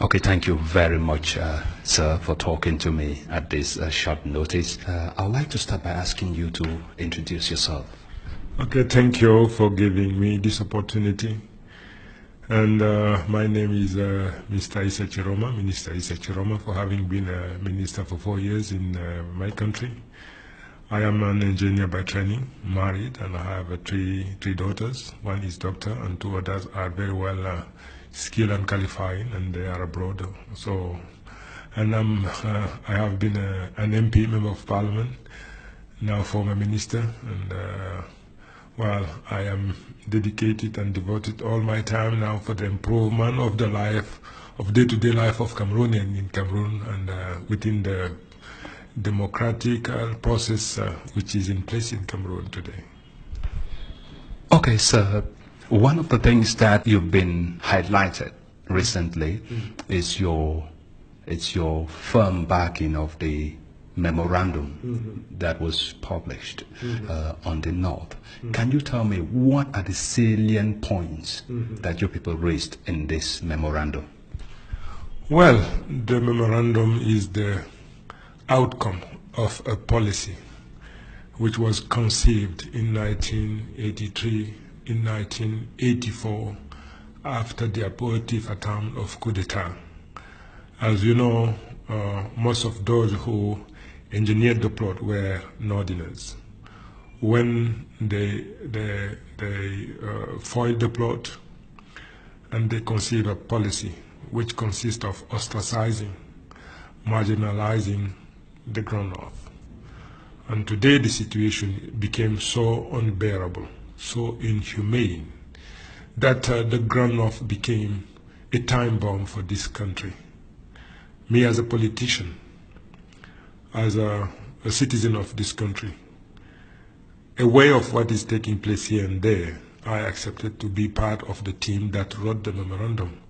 Okay, thank you very much, sir, for talking to me at this short notice. I would like to start by asking you to introduce yourself. Okay, thank you for giving me this opportunity. And my name is Mr. Chiroma, Minister Chiroma, for having been a minister for 4 years in my country. I am an engineer by training, married, and I have three daughters. One is doctor, and two others are very well skilled and qualified, and they are abroad. So, and I have been an MP, member of parliament, now former minister, and well, I am dedicated and devoted all my time now for the improvement of the life, of day-to-day life of Cameroonian in Cameroon, and within the democratic process which is in place in Cameroon today. Okay, sir. One of the things that you've been highlighted recently is your firm backing of the memorandum that was published on the North. Can you tell me what are the salient points that your people raised in this memorandum? Well, the memorandum is the outcome of a policy which was conceived in 1983, in 1984, after the abortive attempt of coup d'etat. As you know, most of those who engineered the plot were Northerners. When they foiled the plot and they conceived a policy which consists of ostracizing, marginalizing the Grand North. And today the situation became so unbearable, so inhumane, that the Grand North became a time bomb for this country. Me as a politician, as a citizen of this country, aware of what is taking place here and there, I accepted to be part of the team that wrote the memorandum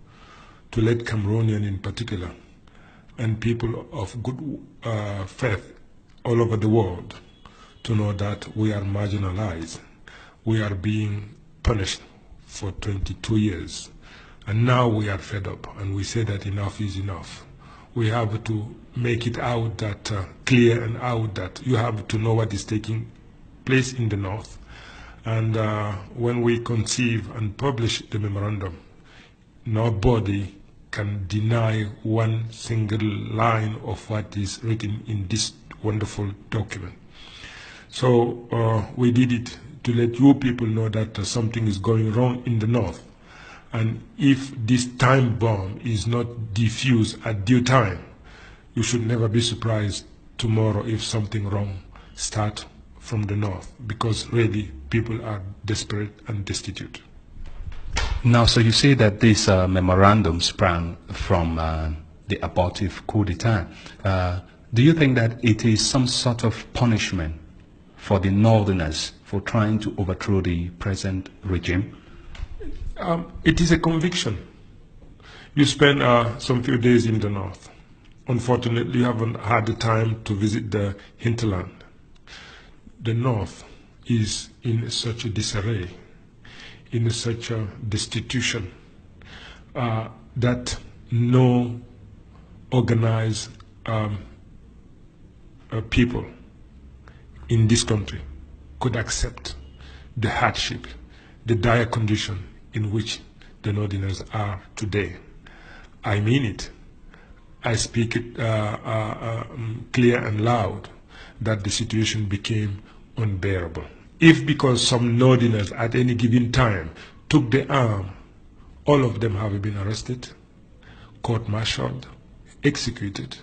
to let Cameroonians in particular and people of good faith all over the world to know that we are marginalized. We are being punished for 22 years. And now we are fed up and we say that enough is enough. We have to make it out that clear and out that you have to know what is taking place in the North. And when we conceive and publish the memorandum, nobody can deny one single line of what is written in this wonderful document. So we did it to let you people know that something is going wrong in the North. And if this time bomb is not diffused at due time, you should never be surprised tomorrow if something wrong starts from the North, because really people are desperate and destitute. Now, so you say that this memorandum sprang from the abortive coup d'etat. Do you think that it is some sort of punishment for the Northerners for trying to overthrow the present regime? It is a conviction. You spend some few days in the North. Unfortunately, you haven't had the time to visit the hinterland. The North is in such a disarray, in such a destitution, that no organized people in this country could accept the hardship, the dire condition in which the Northerners are today. I mean it. I speak it clear and loud that the situation became unbearable. If because some Northerners at any given time took the arm, all of them have been arrested, court-martialed, executed.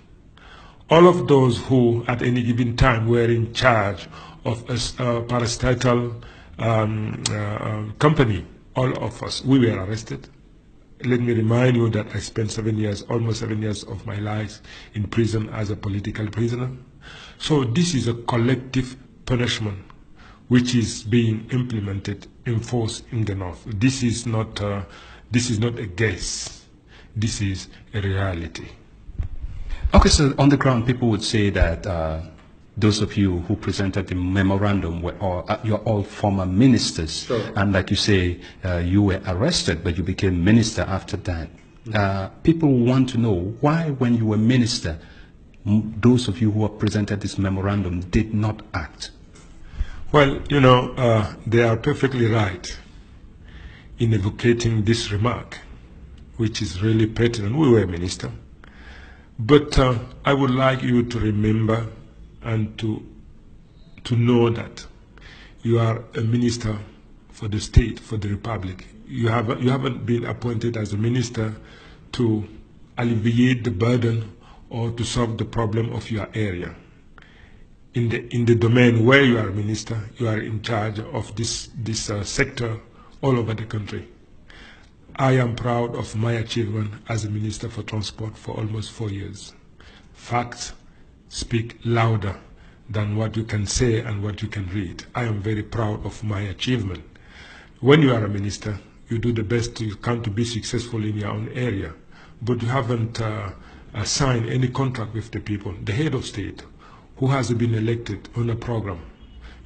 All of those who at any given time were in charge of a parastatal company, all of us, we were arrested. Let me remind you that I spent 7 years, almost 7 years of my life in prison as a political prisoner. So this is a collective punishment which is being implemented, enforced in the North. This is not a guess. This is a reality. Okay, so on the ground, people would say that those of you who presented the memorandum you're all former ministers, Sure. and like you say, you were arrested, but you became minister after that. People want to know why, when you were minister, those of you who have presented this memorandum did not act. Well, they are perfectly right in advocating this remark, which is really pertinent. We were minister. But I would like you to remember and to know that you are a minister for the state, for the republic. You haven't been appointed as a minister to alleviate the burden or to solve the problem of your area. In the domain where you are a minister, you are in charge of this sector all over the country. I am proud of my achievement as a Minister for Transport for almost 4 years. Facts speak louder than what you can say and what you can read. I am very proud of my achievement. When you are a minister, you do the best you can to be successful in your own area, but you haven't signed any contract with the people. The head of state, who has been elected on a program,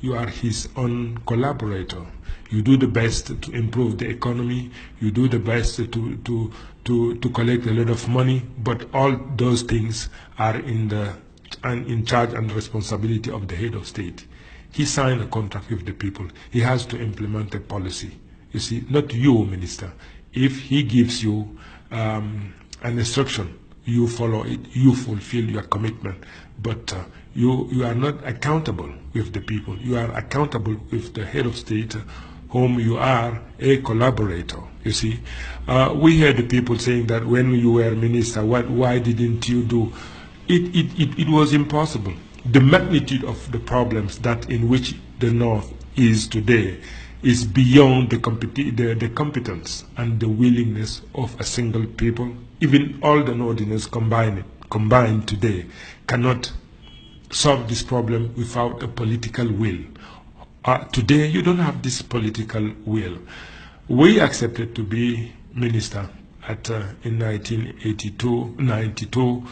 you are his own collaborator. You do the best to improve the economy. You do the best to collect a lot of money. But all those things are in charge and responsibility of the head of state. He signed a contract with the people. He has to implement a policy. You see, not you, minister. If he gives you an instruction, you follow it. You fulfill your commitment. But you are not accountable with the people. You are accountable with the head of state, whom you are a collaborator. You see, we heard the people saying that when you were minister, why didn't you do? It was impossible. The magnitude of the problems that in which the North is today is beyond the competence and the willingness of a single people. Even all the Northerners combined today cannot solve this problem without a political will. Today, you don't have this political will. We accepted to be minister in 1982, 92.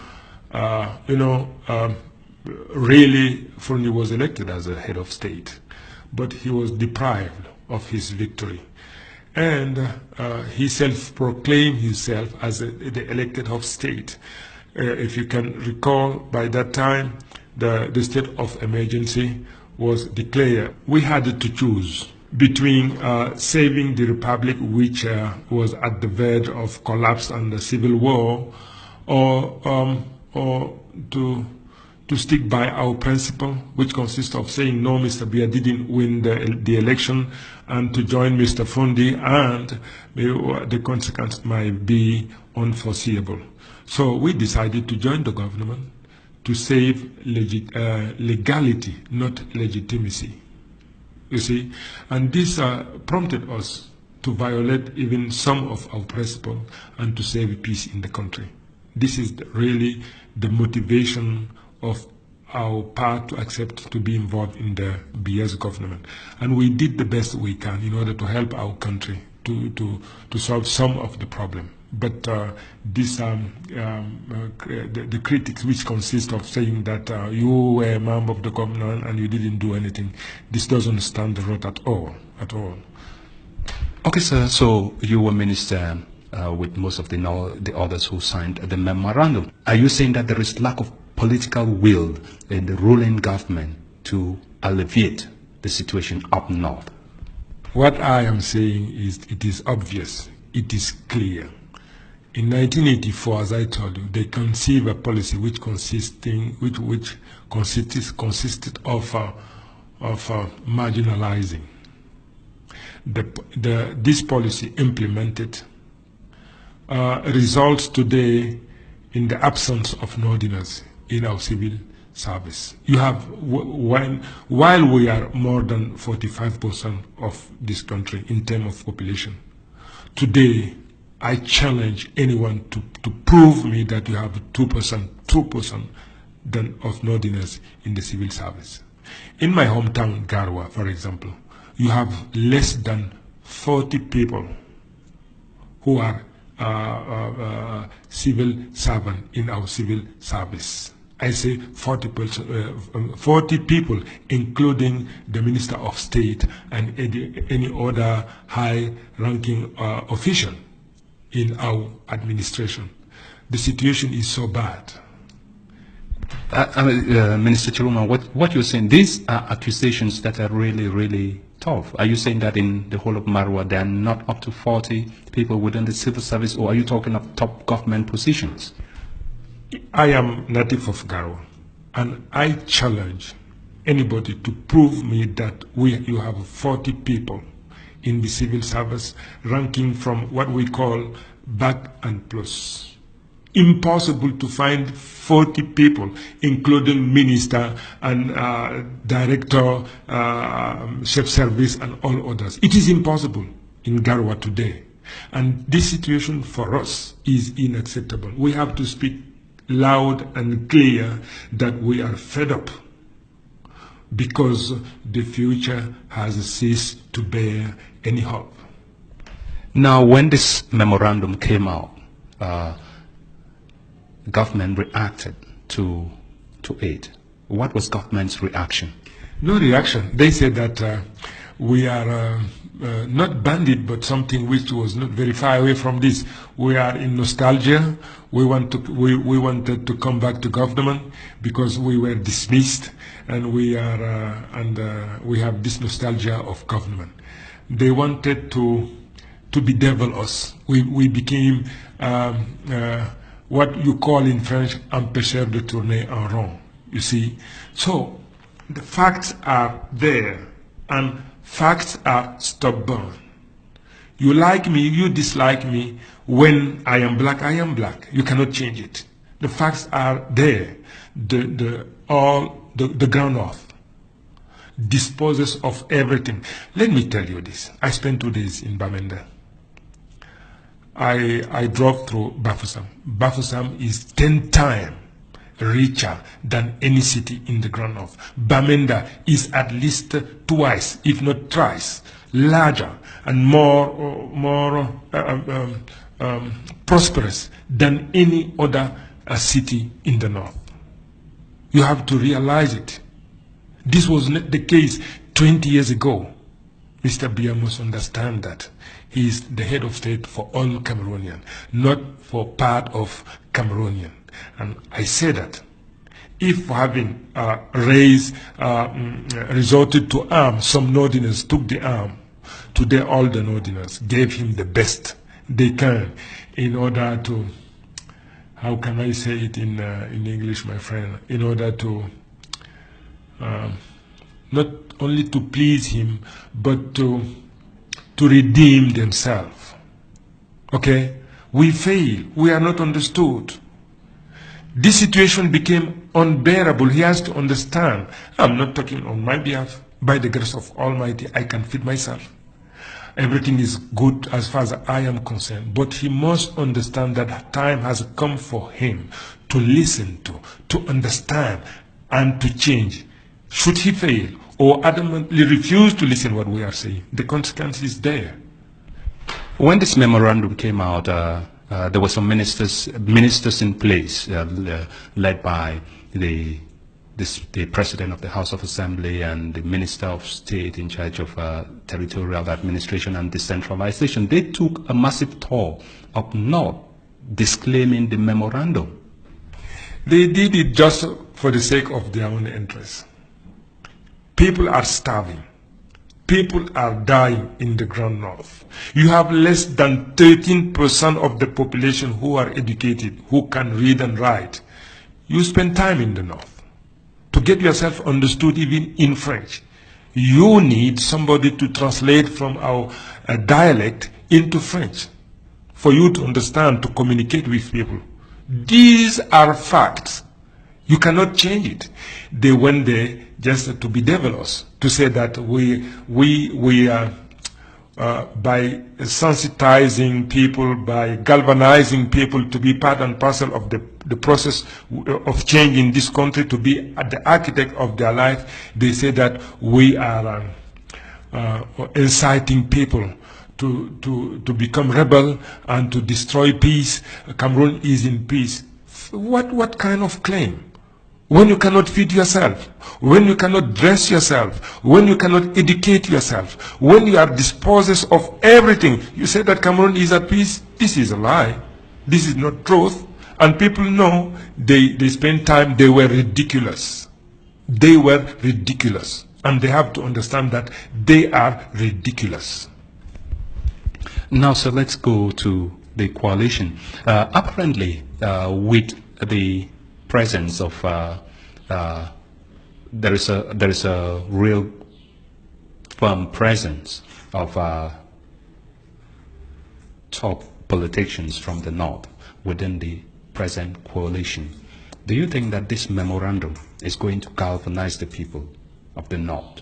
Really, Fournier was elected as a head of state, but he was deprived of his victory. And he self-proclaimed himself as the elected head of state. If you can recall, by that time, the state of emergency was declared. We had to choose between saving the republic, which was at the verge of collapse and the civil war, or to stick by our principle, which consists of saying no, Mr. Biya didn't win the election, and to join Mr. Fundi, and the consequence might be unforeseeable. So we decided to join the government to save legality, not legitimacy. You see, and this prompted us to violate even some of our principles and to save peace in the country. This is really the motivation of our part to accept to be involved in the Biya's government. And we did the best we can in order to help our country to solve some of the problem. But the critics, which consist of saying that you were a member of the government and you didn't do anything, this doesn't stand the road at all. Okay, sir. So you were minister with most of the others who signed the memorandum. Are you saying that there is lack of political will in the ruling government to alleviate the situation up north? What I am saying is, it is obvious, it is clear. In 1984, as I told you, they conceived a policy which consisted of marginalizing. This policy implemented results today in the absence of Northerners in our civil service. You have, while we are more than 45% of this country in terms of population, today I challenge anyone to prove me that you have 2% of Northerners in the civil service. In my hometown, Garwa, for example, you have less than 40 people who are civil servants in our civil service. I say 40 people, including the Minister of State and any other high-ranking official. in our administration. The situation is so bad. Minister Chiroma, what you're saying, these are accusations that are really, really tough. Are you saying that in the whole of Marwa there are not up to 40 people within the civil service, or are you talking of top government positions? I am native of Garo, and I challenge anybody to prove me that you have 40 people in the civil service ranking from what we call back and plus. Impossible to find 40 people, including minister and director, chef service and all others. It is impossible in Garwa today. And this situation for us is unacceptable. We have to speak loud and clear that we are fed up because the future has ceased to bear any hope. Now, when this memorandum came out, government reacted to it. What was government's reaction? No reaction. They said that we are not bandit, but something which was not very far away from this. We are in nostalgia. We wanted to come back to government because we were dismissed, and we have this nostalgia of government. They wanted to bedevil us. We became what you call in French empêcheur de tourner en rond, you see. So the facts are there, and facts are stubborn. You like me, you dislike me. When I am black, I am black. You cannot change it. The facts are there. The ground off disposes of everything. Let me tell you this. I spent 2 days in Bamenda. I drove through Bafoussam. Bafoussam is 10 times richer than any city in the Grand North. Bamenda is at least twice, if not thrice, larger and more prosperous than any other city in the north. You have to realize it. This was not the case 20 years ago. Mr. Biya must understand that he is the head of state for all Cameroonian, not for part of Cameroonian. And I say that if having resorted to arms, some Northerners took the arm, today all the Northerners gave him the best they can in order to, how can I say it in English, my friend, in order to not only to please him, but to redeem themselves. Okay? We fail. We are not understood. This situation became unbearable. He has to understand. I'm not talking on my behalf. By the grace of Almighty, I can feed myself. Everything is good as far as I am concerned. But he must understand that time has come for him to listen to understand, and to change. Should he fail or adamantly refuse to listen what we are saying, the consequence is there. When this memorandum came out, there were some ministers in place, led by the President of the House of Assembly and the Minister of State in charge of territorial administration and decentralization. They took a massive tour up north, disclaiming the memorandum. They did it just for the sake of their own interests. People are starving. People are dying in the Grand North. You have less than 13% of the population who are educated, who can read and write. You spend time in the North. To get yourself understood even in French, you need somebody to translate from our dialect into French for you to understand, to communicate with people. These are facts. You cannot change it. They went there just to bedevil us, to say that we by sensitizing people, by galvanizing people to be part and parcel of the process of change in this country, to be at the architect of their life, they say that we are inciting people to become rebel and to destroy peace. Cameroon is in peace. What kind of claim? when you cannot feed yourself, when you cannot dress yourself, when you cannot educate yourself, when you are disposed of everything, you say that Cameroon is at peace. This is a lie. This is not truth. And people know they spend time, they were ridiculous. They were ridiculous. And they have to understand that they are ridiculous. Now, so let's go to the coalition. Apparently, with the presence of there is a real firm presence of top politicians from the north within the present coalition. Do you think that this memorandum is going to galvanize the people of the north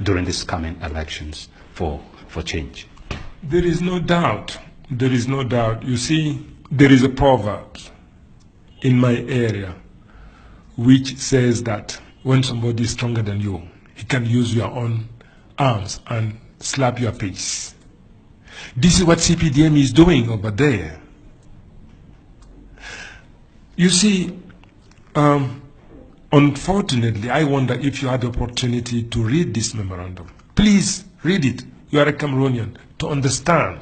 during these coming elections for change? There is no doubt. There is no doubt. You see, there is a proverb in my area which says that when somebody is stronger than you, he can use your own arms and slap your face. This is what CPDM is doing over there. You see, unfortunately, I wonder if you had the opportunity to read this memorandum. Please read it. You are a Cameroonian, to understand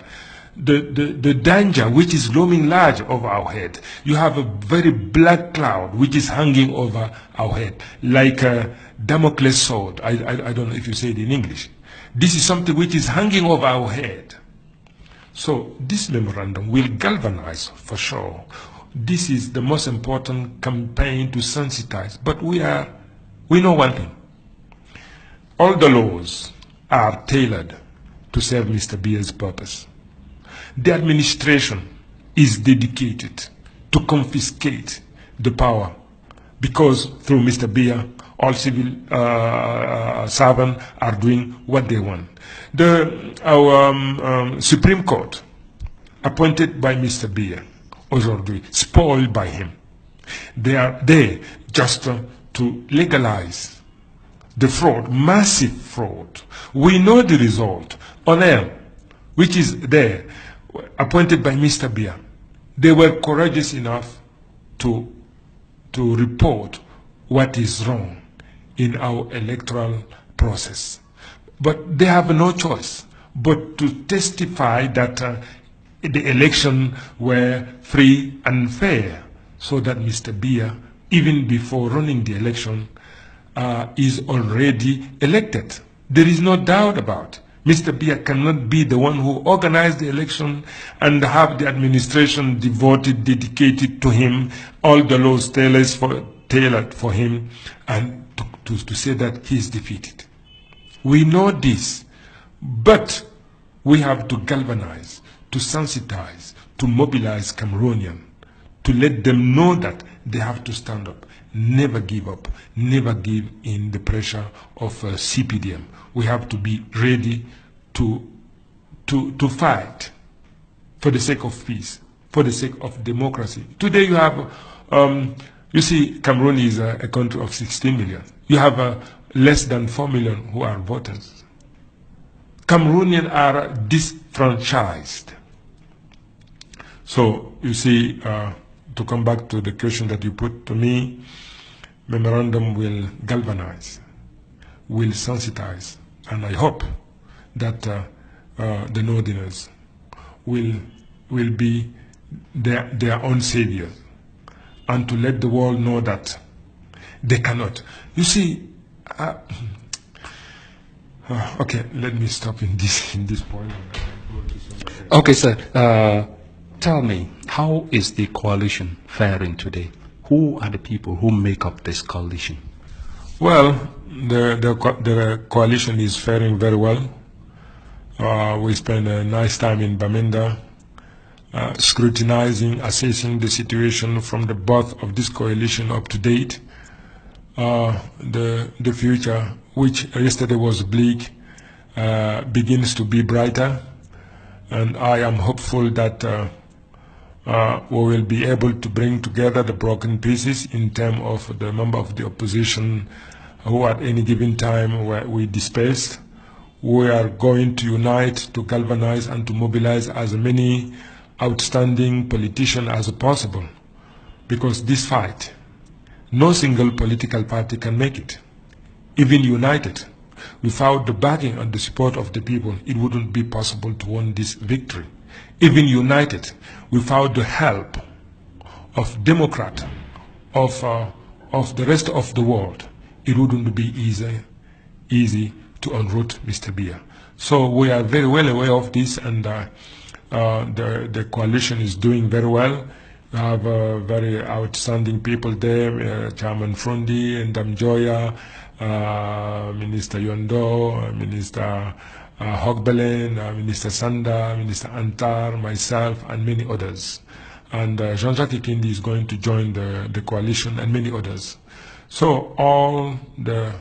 the danger which is looming large over our head. You have a very black cloud which is hanging over our head, like a Damocles sword. I don't know if you say it in English. This is something which is hanging over our head. So this memorandum will galvanize for sure. This is the most important campaign to sensitize. But we know one thing. All the laws are tailored to serve Mr. Biya's purpose. The administration is dedicated to confiscate the power because through Mr. Biya, all civil servants are doing what they want. Our Supreme Court, appointed by Mr. Biya, aujourd'hui, spoiled by him. They are there just to legalize the fraud, massive fraud. We know the result. On air, which is there, appointed by Mr. Biya, they were courageous enough to report what is wrong in our electoral process. But they have no choice but to testify that the election were free and fair, so that Mr. Biya, even before running the election, is already elected. There is no doubt about it. Mr. Biya cannot be the one who organized the election and have the administration devoted, dedicated to him, all the laws tailored for him, and to say that he is defeated. We know this, but we have to galvanize, to sensitize, to mobilize Cameroonians, to let them know that they have to stand up, never give up, never give in the pressure of CPDM. We have to be ready to fight for the sake of peace, for the sake of democracy. Today you have, you see, Cameroon is a country of 16 million. You have less than 4 million who are voters. Cameroonians are disfranchised. So, you see, to come back to the question that you put to me, memorandum will galvanize, will sensitize, and I hope that the Northerners will be their own saviors, and to let the world know that they cannot. You see, okay, let me stop in this point. Okay, sir. Tell me, how is the coalition faring today? Who are the people who make up this coalition? Well, the coalition is faring very well. We spent a nice time in Bamenda, scrutinizing, assessing the situation from the birth of this coalition up to date. The future, which yesterday was bleak, begins to be brighter, and I am hopeful that we will be able to bring together the broken pieces in terms of the member of the opposition who at any given time were we dispersed. We are going to unite, to galvanize and to mobilize as many outstanding politicians as possible, because this fight No single political party can make it. Even united, without the backing and the support of the people, it wouldn't be possible to win this victory. Even united, without the help of Democrats, of the rest of the world, it wouldn't be easy to unroot Mr. Biya. So we are very well aware of this, and the coalition is doing very well. We have very outstanding people there, Chairman Frundi and Damjoya, Minister Yondo, Minister Hogbelen, Minister Sanda, Minister Antar, myself, and many others. And Jean-Jacques Ikindi is going to join the coalition, and many others. So all the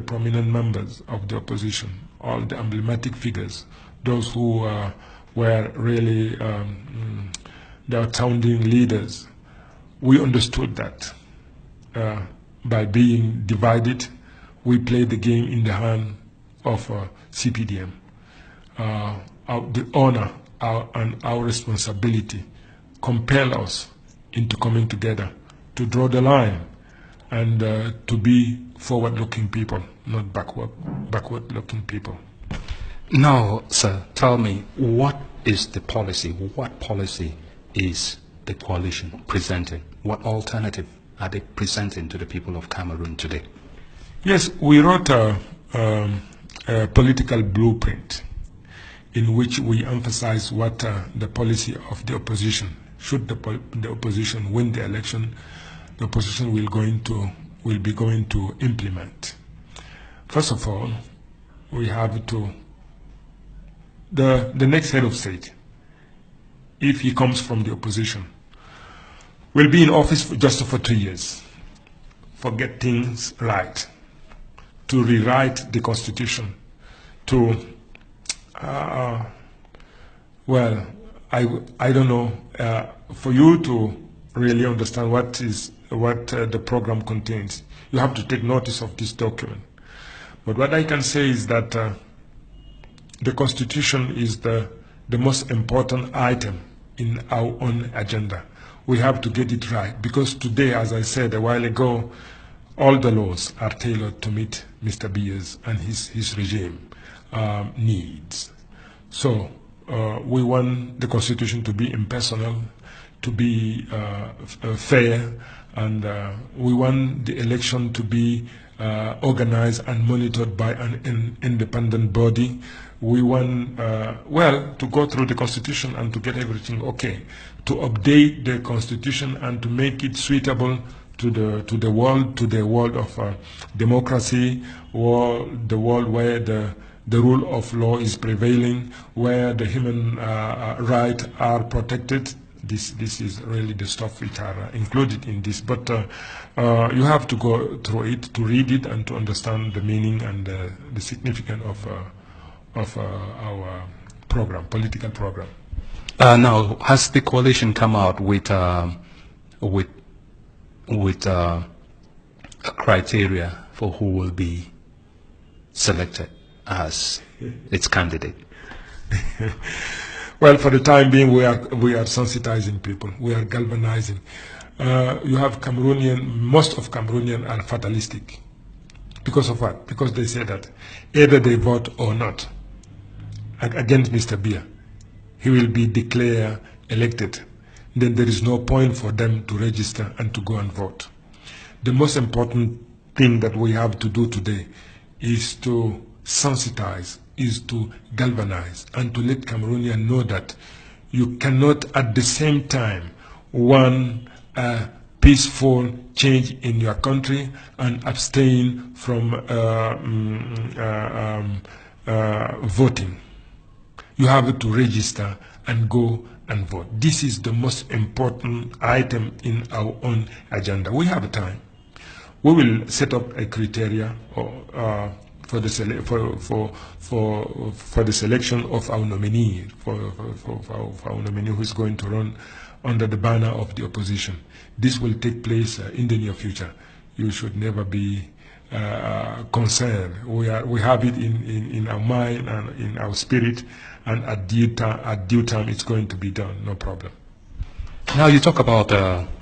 prominent members of the opposition, all the emblematic figures, those who were really the outstanding leaders, we understood that by being divided, we played the game in the hand of CPDM. The honor and our responsibility compel us into coming together to draw the line and to be forward-looking people, not backward-looking people. Now, sir, tell me, what is the policy? What policy is the coalition presenting? What alternative are they presenting to the people of Cameroon today? Yes, we wrote a political blueprint in which we emphasize what the policy of the opposition. Should the opposition win the election, the opposition will be going to implement. First of all, we have to the next head of state, if he comes from the opposition, will be in office just for 2 years, for get things right, to rewrite the constitution, to well, I don't know, for you to really understand what the program contains, you have to take notice of this document. But what I can say is that the constitution is the most important item in our own agenda. We have to get it right, because today, as I said a while ago, all the laws are tailored to meet Mr. Biya's and his regime needs. So we want the constitution to be impersonal, to be fair, and we want the election to be organized and monitored by an independent body. We want, well, to go through the constitution and to get everything okay, to update the constitution and to make it suitable to the world of democracy, or the world where the rule of law is prevailing, where the human rights are protected. This is really the stuff which are included in this. But you have to go through it, to read it, and to understand the meaning and the significance of our program, political program. Now, has the coalition come out with a criteria for who will be selected as its candidate? Well, for the time being, we are sensitizing people. We are galvanizing. You have most of Cameroonians are fatalistic. Because of what? Because they say that either they vote or not against Mr. Biya, he will be declared elected. Then there is no point for them to register and to go and vote. The most important thing that we have to do today is to sensitize, is to galvanize, and to let Cameroonians know that you cannot at the same time want a peaceful change in your country and abstain from voting. You have to register and go and vote. This is the most important item in our own agenda. We have time. We will set up a criteria for the selection of our nominee, for our nominee who is going to run under the banner of the opposition. This will take place in the near future. You should never be concerned. We have it in our mind and in our spirit, and at due time it's going to be done. No problem. Now you talk about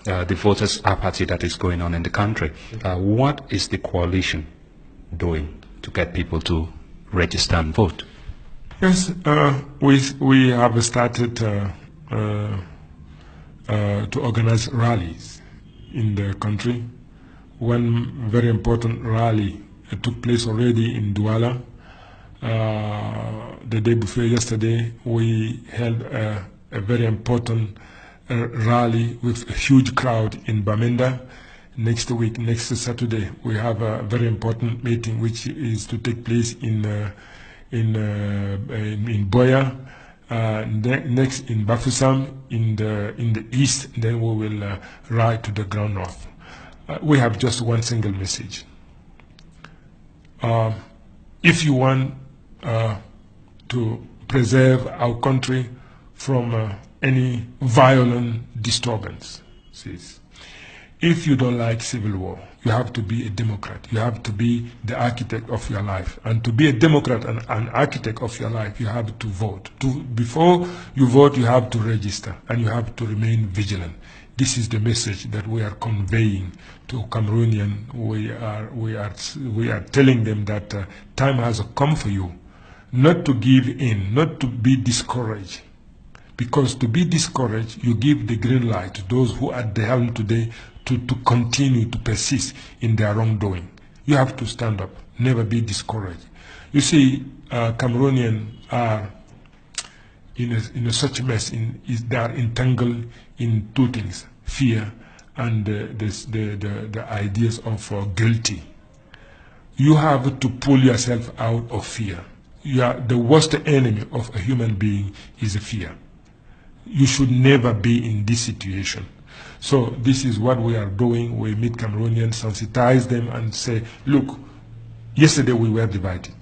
the voters' apathy that is going on in the country. What is the coalition doing to get people to register and vote? Yes, we have started to organize rallies in the country. One very important rally took place already in Douala. The day before yesterday, we held a very important rally with a huge crowd in Bamenda. Next week, next Saturday, we have a very important meeting which is to take place in Biya. Next in Bafoussam in the east. Then we will ride to the ground north. We have just one single message. If you want to preserve our country from any violent disturbance, if you don't like civil war, you have to be a Democrat. You have to be the architect of your life. And to be a Democrat and an architect of your life, you have to vote. Before you vote, you have to register, and you have to remain vigilant. This is the message that we are conveying to Cameroonians. We are telling them that time has come for you, not to give in, not to be discouraged. Because to be discouraged, you give the green light to those who are at the helm today to continue to persist in their wrongdoing. You have to stand up, never be discouraged. You see, Cameroonians are in such a mess. They are entangled in two things: fear and the ideas of guilty. You have to pull yourself out of fear. The worst enemy of a human being is fear. You should never be in this situation. So this is what we are doing. We meet Cameroonians, sensitize them, and say, look, yesterday we were divided.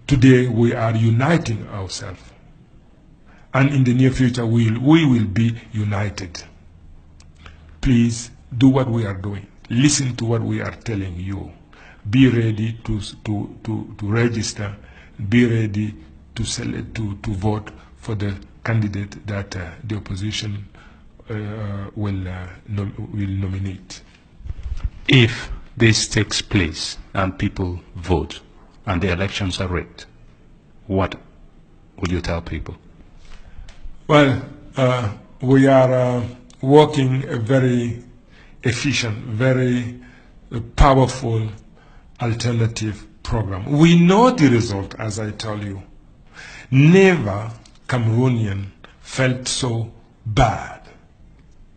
Today we are uniting ourselves. And in the near future we will be united. Please do what we are doing. Listen to what we are telling you. Be ready to register. Be ready to select, to vote for the candidate that the opposition will nominate. If this takes place and people vote and the elections are rigged, what would you tell people? Well, we are working a very efficient, very powerful alternative program. We know the result, as I tell you. Never Cameroonian felt so bad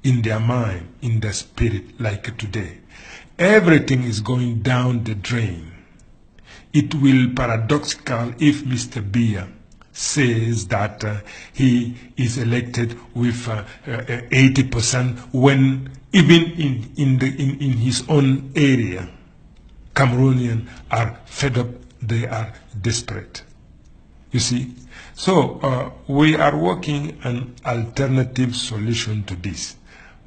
in their mind, in their spirit, like today. Everything is going down the drain. It will be paradoxical if Mr. Biya says that he is elected with 80% when even in his own area, Cameroonians are fed up, they are desperate. You see? So we are working an alternative solution to this.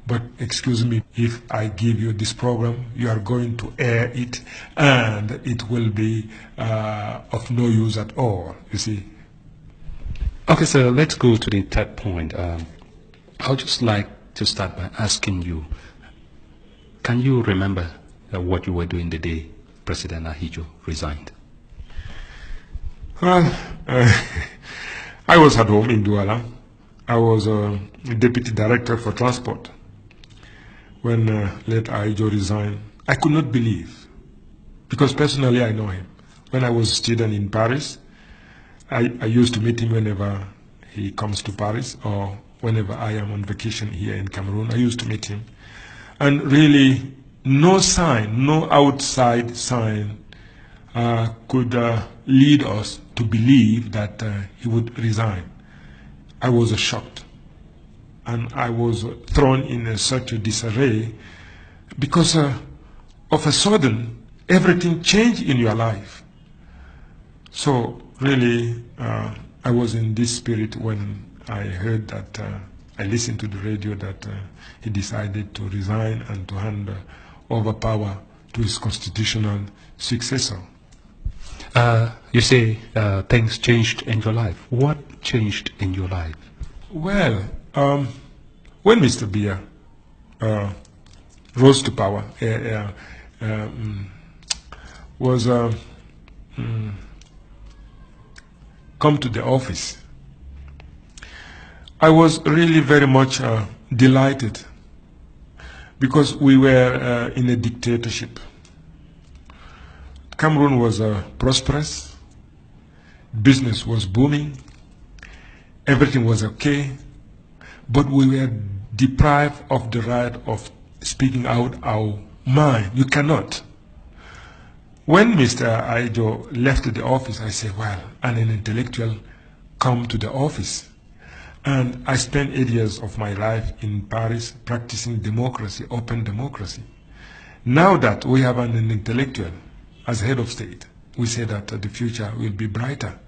But excuse me, if I give you this program, you are going to air it, and it will be of no use at all, you see. Okay, so let's go to the third point. I would just like to start by asking you, can you remember what you were doing the day President Ahidjo resigned? Well, I was at home in Douala. I was Deputy Director for Transport when late Ahidjo resigned. I could not believe, because personally I know him. When I was a student in Paris, I used to meet him whenever he comes to Paris, or whenever I am on vacation here in Cameroon. I used to meet him. And really, no sign, no outside sign could lead us to believe that he would resign. I was shocked. And I was thrown in such a disarray because of a sudden, everything changed in your life. So really, I was in this spirit when I heard that, I listened to the radio that he decided to resign and to hand over power to his constitutional successor. You say things changed in your life. What changed in your life? Well, when Mr. Biya rose to power, was come to the office, I was really very much delighted, because we were in a dictatorship. Cameroon was prosperous, business was booming, everything was okay, but we were deprived of the right of speaking out our mind. You cannot. When Mr. Ayuk left the office, I said, well, an intellectual come to the office. And I spent 8 years of my life in Paris practicing democracy, open democracy. Now that we have an intellectual as head of state, we say that the future will be brighter.